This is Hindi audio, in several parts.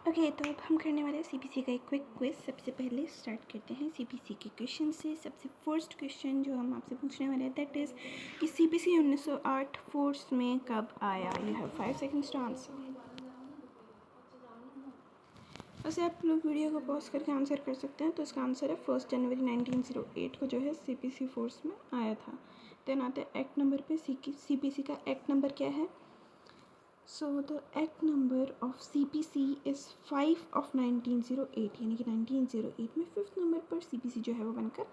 ओके, तो अब हम करने वाले हैं सीपीसी का एक क्विक क्विज। सबसे पहले स्टार्ट करते हैं सीपीसी के क्वेश्चन से। सबसे फर्स्ट क्वेश्चन जो हम आपसे पूछने वाले हैं दैट इज़ कि सीपीसी 1908 फोर्स में कब आया। You have 5 seconds to answer. वैसे आप लोग वीडियो को पॉज करके आंसर कर सकते हैं। तो इसका आंसर है 1 जनवरी 1908 को जो है सीपीसी फोर्स में आया था। देन आते हैं एक्ट नंबर पे। सीपीसी का एक्ट नंबर क्या है? So the act number of CPC is 5 of 1908, यानी कि 1908 में 5th नंबर पर CPC जो है वो बनकर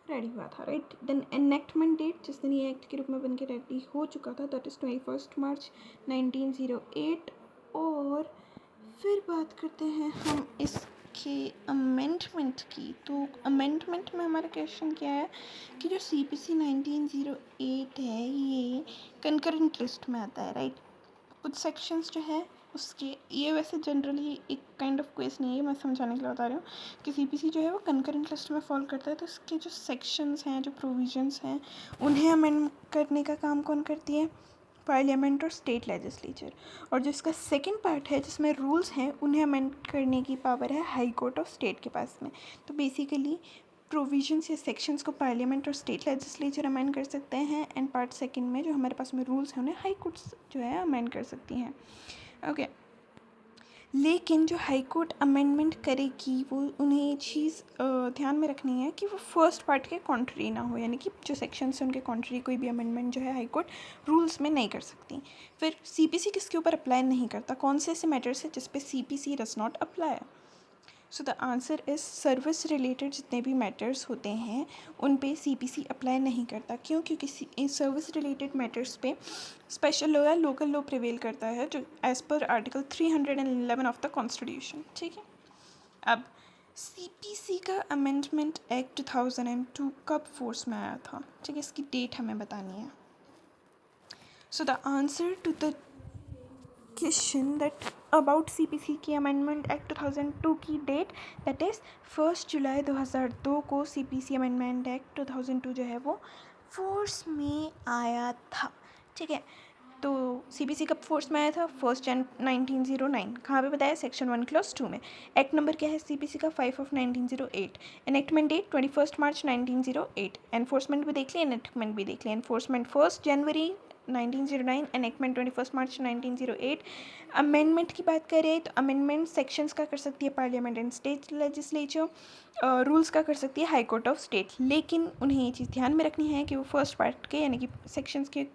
रेडी हुआ था, राइट। देन एनेक्टमेंट डेट, जिस दिन ये एक्ट के रूप में बनकर रेडी हो चुका था, दैट इज़ 21 मार्च 1908। और फिर बात करते हैं हम इसके अमेंडमेंट की। तो अमेंडमेंट में हमारा क्वेश्चन क्या है कि जो CPC 1908 है ये कंकरेंट लिस्ट में आता है, राइट। कुछ सेक्शंस जो है उसके, ये वैसे जनरली एक काइंड ऑफ क्वेश्चन नहीं है, मैं समझाने के लिए बता रही हूँ कि सीपीसी जो है वो कंकरेंट लिस्ट में फॉल करता है। तो इसके जो सेक्शंस हैं, जो प्रोविजंस हैं, उन्हें अमेंड करने का काम कौन करती है? पार्लियामेंट और स्टेट लेजिस्लेचर। और जो इसका सेकेंड पार्ट है जिसमें रूल्स हैं, उन्हें अमेंड करने की पावर है हाई कोर्ट ऑफ स्टेट के पास में। तो बेसिकली प्रोविजंस या सेक्शंस को पार्लियामेंट और स्टेट लेजिस्लेचर अमेंड कर सकते हैं, एंड पार्ट सेकंड में जो हमारे पास में रूल्स हैं उन्हें हाई कोर्ट्स जो है अमेंड कर सकती हैं। ओके, लेकिन जो हाई कोर्ट अमेंडमेंट करेगी वो उन्हें ये चीज़ ध्यान में रखनी है कि वो फर्स्ट पार्ट के कॉन्ट्री ना हो, यानी कि जो सेक्शंस हैं उनके कॉन्ट्री कोई भी अमेंडमेंट जो है हाई कोर्ट रूल्स में नहीं कर सकती। फिर सीपीसी किसके ऊपर अप्लाई नहीं करता? कौन से ऐसे मैटर्स है जिस पे CPC does not apply? So the answer is service related जितने भी मैटर्स होते हैं उन पे सीपीसी अप्लाई नहीं करता। क्यों? क्योंकि सर्विस रिलेटेड मैटर्स पे स्पेशल लॉ या लोकल लॉ प्रिवेल करता है, जो as per article 311 of the constitution, ठीक है। अब सीपीसी का अमेंडमेंट एक्ट 2002 कब फोर्स में आया था? ठीक है, इसकी डेट हमें बतानी है। So the answer to the question that about CPC की अमेंडमेंट एक्ट 2002 की डेट, दैट इज़ 1 जुलाई 2002 को सीपीसी अमेंडमेंट एक्ट 2002 जो है वो फोर्स में आया था, ठीक है। तो सीपीसी कब फोर्स में आया था? 1 जनवरी 1909। कहाँ पे बताया? सेक्शन 1 क्लॉज 2 में। एक्ट नंबर क्या है सीपीसी का? 5 of 1908। Enactment date 21 March 1908। Enforcement भी देख लिया, एनेक्टमेंट भी देख लिया। एनफोर्समेंट 1 जनवरी 1909, एनेक्टमेंट 21 मार्च 1908। अमेंडमेंट की बात करें तो अमेंडमेंट सेक्शंस का कर सकती है parliament and state legislature, rules का कर सकती है हाई कोर्ट ऑफ स्टेट। लेकिन उन्हें ये चीज़ ध्यान में रखनी है कि वो फर्स्ट पार्ट के यानी कि सेक्शंस के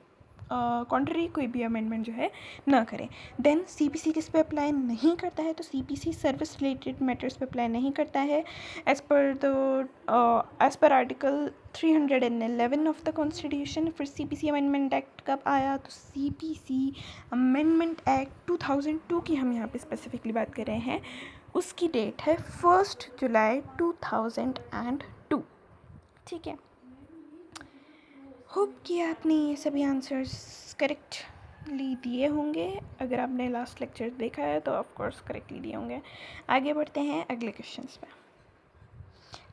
कॉन्ट्री कोई भी अमेंडमेंट जो है ना करें। देन सीपीसी किस पे अप्लाई नहीं करता है? तो सीपीसी सर्विस रिलेटेड मैटर्स पे अप्लाई नहीं करता है as per article 311 of the constitution. फिर सीपीसी अमेंडमेंट एक्ट कब आया? तो सीपीसी अमेंडमेंट एक्ट 2002 की हम यहाँ पे स्पेसिफिकली बात कर रहे हैं, उसकी डेट है 1 जुलाई 2002, ठीक है। होप कि आपने ये सभी आंसर्स करेक्टली दिए होंगे। अगर आपने लास्ट लेक्चर देखा है तो ऑफ कोर्स करेक्टली दिए होंगे। आगे बढ़ते हैं अगले क्वेश्चंस पे।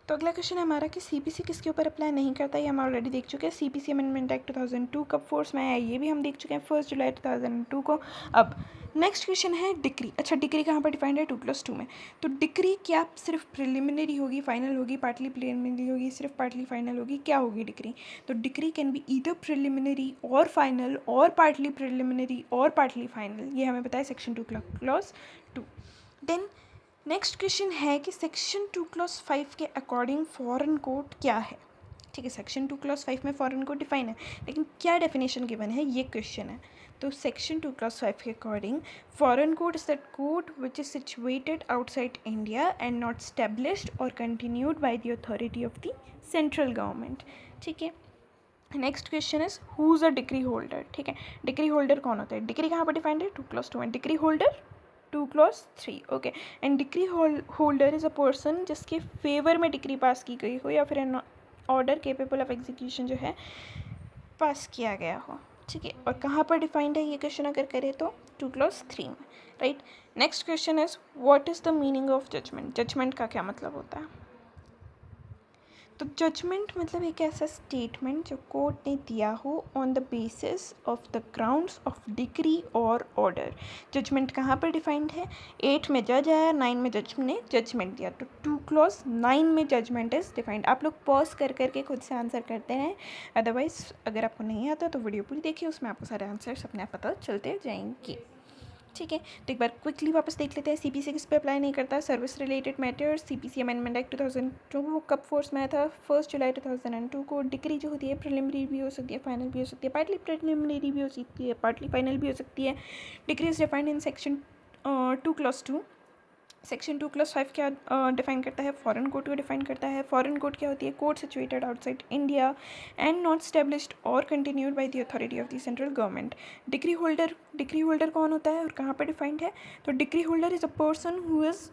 तो अगला क्वेश्चन है हमारा कि सीपीसी किसके ऊपर अप्लाई नहीं करता, ये हम ऑलरेडी देख चुके हैं। सीपीसी अमेंडमेंट एक्ट 2002 कब फोर्स में आया ये भी हम देख चुके हैं, 1 जुलाई 2002 को। अब नेक्स्ट क्वेश्चन है डिक्री। अच्छा, डिक्री कहाँ पर डिफाइंड है? 2+2 में। तो डिक्री क्या सिर्फ प्रिलिमिनरी होगी, फाइनल होगी, पार्टली प्रिलिमिनरी होगी, सिर्फ पार्टली फाइनल होगी, क्या होगी डिक्री? तो decree can be either preliminary और फाइनल और पार्टली प्रिलिमिनरी और पार्टली फाइनल, ये हमें बताया section 2 clause 2। Then next question है कि सेक्शन 2 क्लॉज 5 के अकॉर्डिंग फॉरेन कोड क्या है? ठीक है, सेक्शन 2 क्लॉज 5 में फॉरेन कोड डिफाइन है, लेकिन क्या डेफिनेशन गिवन है ये क्वेश्चन है। तो सेक्शन 2 क्लॉज 5 के according foreign code is that code which is situated outside India and not established और continued by the authority of the central government, ठीक है। Next question is who is a decree holder? ठीक है, डिक्री होल्डर कौन होता है? डिक्री कहाँ पर डिफाइंड है? 2 क्लॉज 2 में। Decree holder 2 clause 3, okay. And decree holder is a person जिसके फेवर में डिक्री पास की गई हो या फिर an order capable of execution जो है पास किया गया हो, ठीक है। और कहाँ पर डिफाइंड है ये क्वेश्चन अगर करें तो 2 क्लॉज 3 में, right. Next question is what is the meaning of judgment? Judgment का क्या मतलब होता है? तो जजमेंट मतलब एक ऐसा स्टेटमेंट जो कोर्ट ने दिया हो on the basis of the grounds of degree और ऑर्डर। जजमेंट कहाँ पर डिफाइंड है? 8 में जज आया, 9 में जज ने जजमेंट दिया, तो 2 क्लॉज 9 में जजमेंट इज़ डिफाइंड। आप लोग पॉज कर करके खुद से आंसर करते हैं, अदरवाइज़ अगर आपको नहीं आता तो वीडियो पूरी देखिए, उसमें आपको सारे आंसर्स अपने आप पता चलते जाएंगे। ठीक है, तो एक बार क्विकली वापस देख लेते हैं सीपीसी किस पे अप्लाई नहीं करता। Service related matters, CPC amendment act 2002 कब फोर्स में आया था? 1 जुलाई 2002 को। डिग्री जो होती है प्रिलिमिनरी भी हो सकती है, फाइनल भी हो सकती है, पार्टली प्रिलिमिनरी भी हो सकती है, पार्टली फाइनल भी हो सकती है। Degree is defined in section 2 clause 2। Section 2 clause 5 क्या डिफाइन करता है? फॉरेन कोर्ट को डिफाइन करता है। फॉरेन कोर्ट क्या होती है? Court situated outside India and not established और continued by the authority of the central government. Degree holder कौन होता है और कहाँ पर डिफाइंड है? तो degree holder is a person who is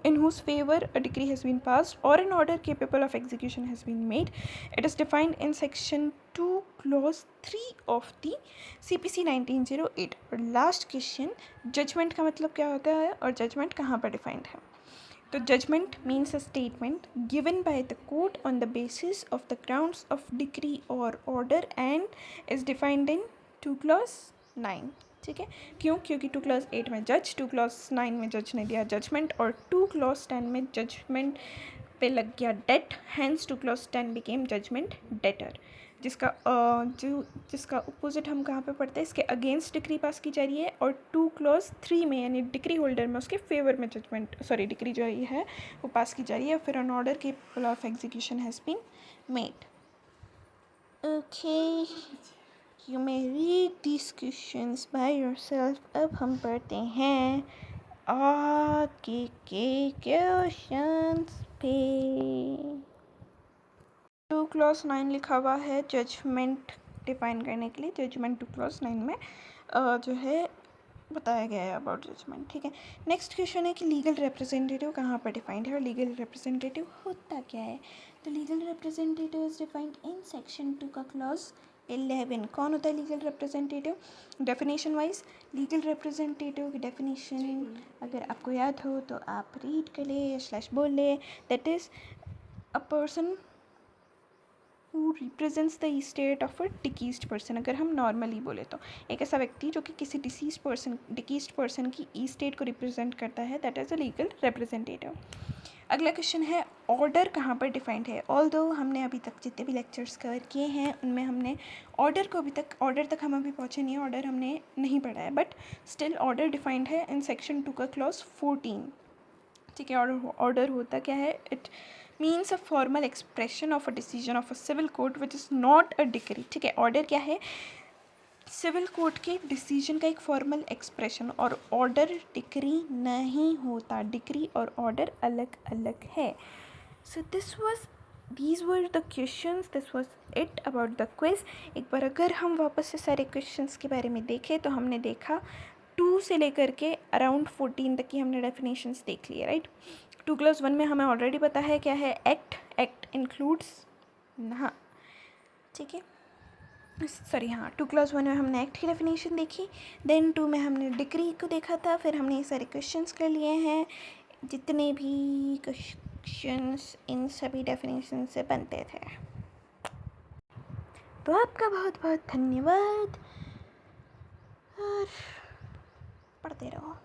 in whose favor a decree has been passed or an order capable of execution has been made. It is defined in section 2 clause 3 of the CPC 1908. और लास्ट क्वेश्चन, जजमेंट का मतलब क्या होता है और जजमेंट कहाँ पर डिफाइंड है? तो judgement means a statement given by the court on the basis of the grounds of decree और order and is defined in 2 clause 9। ठीक है, क्यों? क्योंकि 2 क्लॉज 8 में जज, 2 क्लॉज 9 में जज ने दिया जजमेंट और 2 क्लॉज 10 में जजमेंट पे लग गया date, hence 2 clause 10 became judgment debtor. जिसका अपोजिट हम कहाँ पे पढ़ते हैं? इसके अगेंस्ट डिक्री पास की जा रही है और 2 क्लॉज 3 में यानी डिक्री होल्डर में उसके फेवर में डिक्री जो है वो पास की जा रही है, फिर an order capable of execution has been made. Okay, you may read this questions by yourself. अब हम पढ़ते हैं आगे के क्वेश्चंस पे। 2 क्लॉज 9 लिखा हुआ है जजमेंट डिफाइन करने के लिए। जजमेंट 2 क्लॉज 9 में जो है बताया गया है अबाउट जजमेंट। ठीक है, नेक्स्ट क्वेश्चन है कि लीगल रिप्रेजेंटेटिव कहाँ पर डिफाइंड है और लीगल रिप्रेजेंटेटिव होता क्या है? तो legal representative is defined in section 2 का क्लॉज 11। कौन होता है legal representative? Definition wise legal representative की डेफिनेशन अगर आपको याद हो तो आप रीड कर ले / बोल ले। That is a person who represents the estate of a deceased person। अगर हम नॉर्मली बोले तो एक ऐसा व्यक्ति जो कि किसी डिसीज्ड पर्सन की ईस्टेट को रिप्रेजेंट करता है, that is a legal representative. अगला क्वेश्चन है ऑर्डर कहाँ पर डिफाइंड है? ऑल्दो हमने अभी तक जितने भी लेक्चर्स कवर किए हैं उनमें हमने ऑर्डर तक हम अभी पहुँचे नहीं है, ऑर्डर हमने नहीं पढ़ा है, बट स्टिल ऑर्डर डिफाइंड है इन सेक्शन 2 का क्लॉज 14। ठीक है, ऑर्डर होता क्या है? It means a formal expression of a decision of a civil court which is not a decree. ठीक है, ऑर्डर क्या है? सिविल कोर्ट के डिसीजन का एक फॉर्मल एक्सप्रेशन, और ऑर्डर डिक्री नहीं होता। डिक्री और ऑर्डर अलग अलग है। सो these were the questions, this was it about the quiz। एक बार अगर हम वापस से सारे क्वेश्चंस के बारे में देखें तो हमने देखा 2 से लेकर के अराउंड 14 तक की हमने डेफिनेशंस देख लिए, राइट। 2 क्लॉज 1 में हमें ऑलरेडी पता है क्या है एक्ट इंक्लूड्स, हाँ ठीक है, सॉरी हाँ 2 क्लॉज 1 में हमने एक्ट की डेफिनेशन देखी, देन 2 में हमने डिक्री को देखा था, फिर हमने ये सारे क्वेश्चंस कर लिए हैं। जितने भी क्वेश्चंस इन सभी डेफिनेशन से बनते थे। तो आपका बहुत बहुत धन्यवाद और पढ़ते रहो।